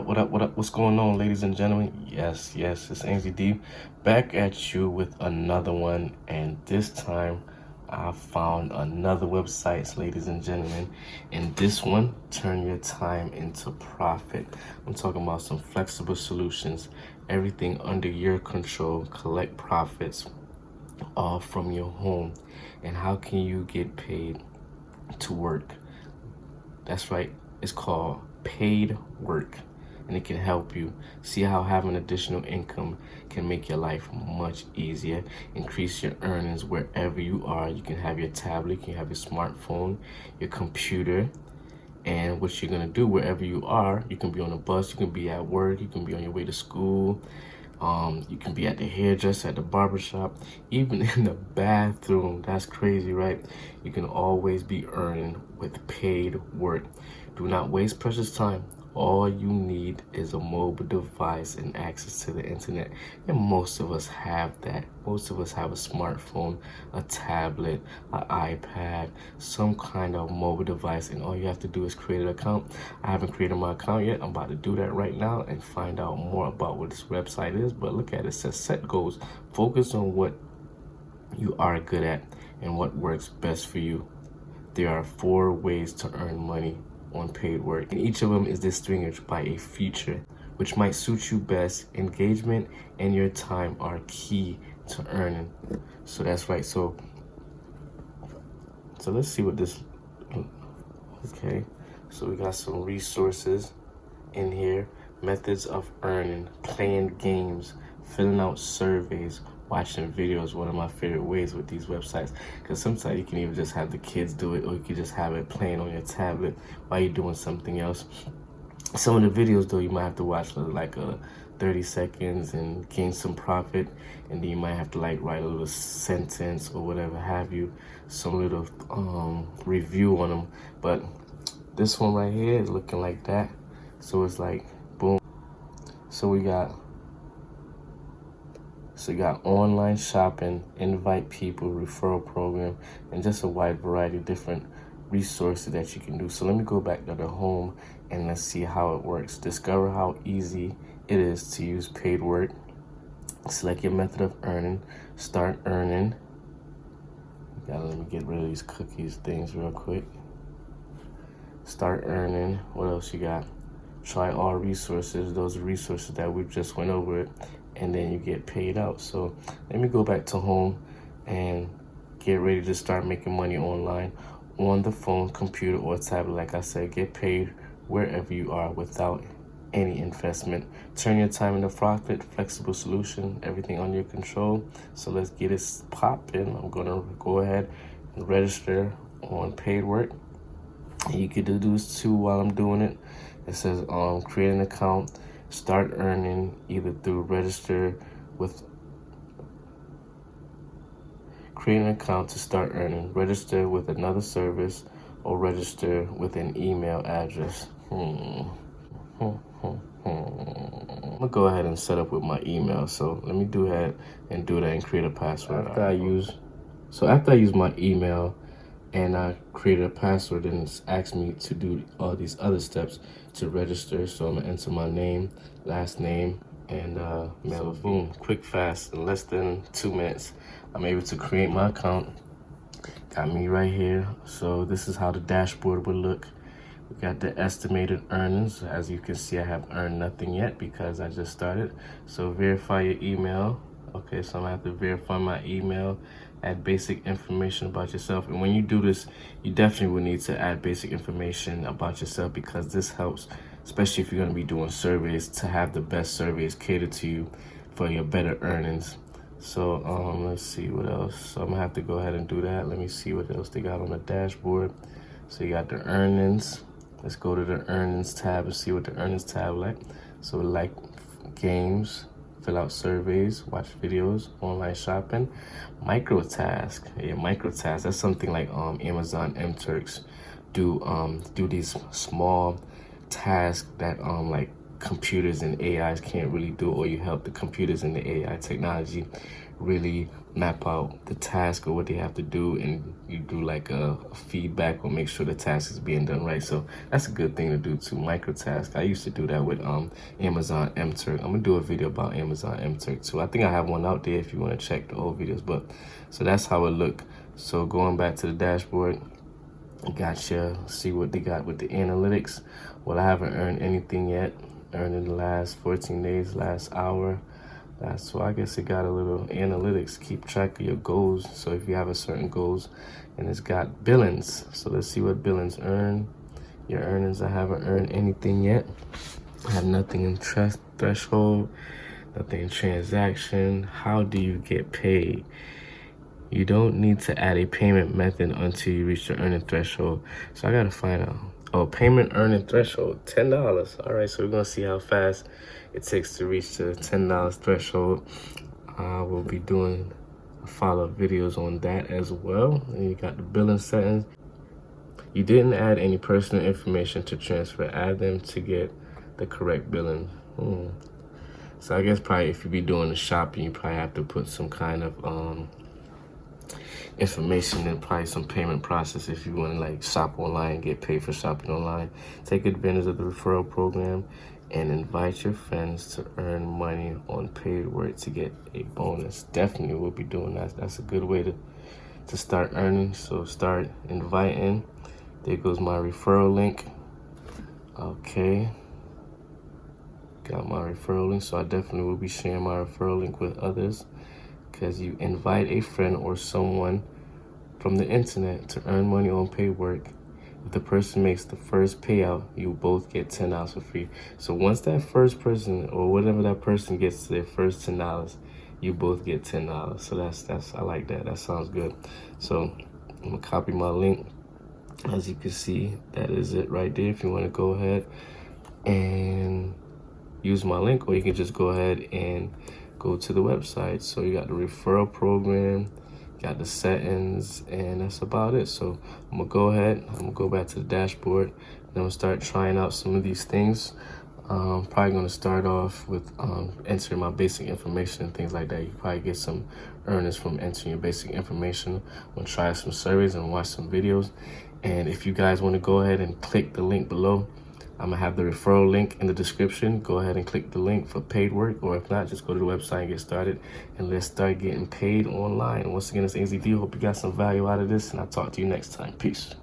up? What's going on, ladies and gentlemen? Yes, it's Angie D back at you with another one, and this time I found another website, ladies and gentlemen. And this one, turn your time into profit. I'm talking about some flexible solutions, everything under your control, collect profits all from your home. And how can you get paid to work? That's right, it's called PaidWork, and it can help you see how having additional income can make your life much easier, increase your earnings wherever you are. You can have your tablet, you can have your smartphone, your computer, and what you're gonna do wherever you are. You can be on a bus, you can be at work, you can be on your way to school, you can be at the hairdresser, at the barbershop, even in the bathroom. That's crazy, right? You can always be earning with paid work. Do not waste precious time. All you need is a mobile device and access to the internet. And most of us have that. Most of us have a smartphone, a tablet, an iPad, some kind of mobile device, and all you have to do is create an account. I haven't created my account yet. I'm about to do that right now and find out more about what this website is. But look at it, it says set goals. Focus on what you are good at and what works best for you. There are 4 ways to earn money on paid work, and each of them is distinguished by a feature which might suit you best. Engagement and your time are key to earning. So that's right. So let's see what this, okay, so we got some resources in here: methods of earning, playing games, filling out surveys, watching videos. One of my favorite ways with these websites, because sometimes you can even just have the kids do it, or you can just have it playing on your tablet while you're doing something else. Some of the videos though, you might have to watch like 30 seconds and gain some profit, and then you might have to like write a little sentence or whatever have you, some little review on them. But this one right here is looking like that. So it's like boom. So we got online shopping, invite people, referral program, and just a wide variety of different resources that you can do. So let me go back to the home and let's see how it works. Discover how easy it is to use paid work. Select your method of earning. Start earning. Let me get rid of these cookies things real quick. Start earning. What else you got? Try all resources. Those are resources that we just went over it, and then you get paid out. So let me go back to home and get ready to start making money online on the phone, computer, or tablet. Like I said, get paid wherever you are without any investment. Turn your time into profit, flexible solution, everything under your control. So let's get it popping. I'm gonna go ahead and register on PaidWork. You could do this too while I'm doing it. It says create an account, start earning, either through create an account to start earning, register with another service, or register with an email address. I'm gonna go ahead and set up with my email. So let me do that and create a password. After I use my email and I created a password, and it's asked me to do all these other steps to register. So I'm gonna enter my name, last name, and mail. So boom, quick, fast, in less than 2 minutes, I'm able to create my account. Got me right here. So this is how the dashboard would look. We got the estimated earnings. As you can see, I have earned nothing yet because I just started. So verify your email. Okay, so I'm gonna have to verify my email, add basic information about yourself. And when you do this, you definitely will need to add basic information about yourself, because this helps, especially if you're gonna be doing surveys, to have the best surveys catered to you for your better earnings. So let's see what else. So I'm gonna have to go ahead and do that. Let me see what else they got on the dashboard. So you got the earnings. Let's go to the earnings tab and see what the earnings tab like. So like games, fill out surveys, watch videos, online shopping, micro task. Yeah, micro task. That's something like Amazon MTurks do these small tasks that like computers and AIs can't really do, or you help the computers and the AI technology really map out the task or what they have to do, and you do like a feedback or make sure the task is being done right. So that's a good thing to do too, microtask. I used to do that with Amazon MTurk. I'm gonna do a video about Amazon MTurk too. I think I have one out there if you want to check the old videos. But so that's how it look. So going back to the dashboard, gotcha. See what they got with the analytics. Well, I haven't earned anything yet. Earned in the last 14 days, last hour. So I guess it got a little analytics. Keep track of your goals. So if you have a certain goals, and it's got billings. So let's see what billings earn. Your earnings, I haven't earned anything yet. I have nothing in threshold, nothing in transaction. How do you get paid? You don't need to add a payment method until you reach the earning threshold. So I gotta find out. Oh, payment earning threshold, $10. All right, so we're gonna see how fast it takes to reach the $10 threshold. I will be doing follow-up videos on that as well. And you got the billing settings. You didn't add any personal information to transfer. Add them to get the correct billing. So I guess probably if you be doing the shopping, you probably have to put some kind of information and probably some payment process if you want to like shop online, get paid for shopping online. Take advantage of the referral program and invite your friends to earn money on PaidWork to get a bonus. Definitely will be doing that. That's a good way to start earning. So start inviting. There goes my referral link. Okay, got my referral link. So I definitely will be sharing my referral link with others, because you invite a friend or someone from the internet to earn money on PaidWork. If the person makes the first payout, you both get $10 for free. So once that first person or whatever that person gets to their first $10, you both get $10. So that's I like that. That sounds good. So I'm gonna copy my link. As you can see, that is it right there. If you want to go ahead and use my link, or you can just go ahead and go to the website. So you got the referral program, got the settings, and that's about it. So I'm gonna go ahead, I'm gonna go back to the dashboard, and I'm gonna start trying out some of these things. Probably gonna start off with entering my basic information and things like that. You probably get some earnings from entering your basic information. I'm gonna try some surveys and watch some videos. And if you guys want to go ahead and click the link below, I'm gonna have the referral link in the description. Go ahead and click the link for PaidWork, or if not, just go to the website and get started, and let's start getting paid online. Once again, it's AZD. Hope you got some value out of this, and I'll talk to you next time. Peace.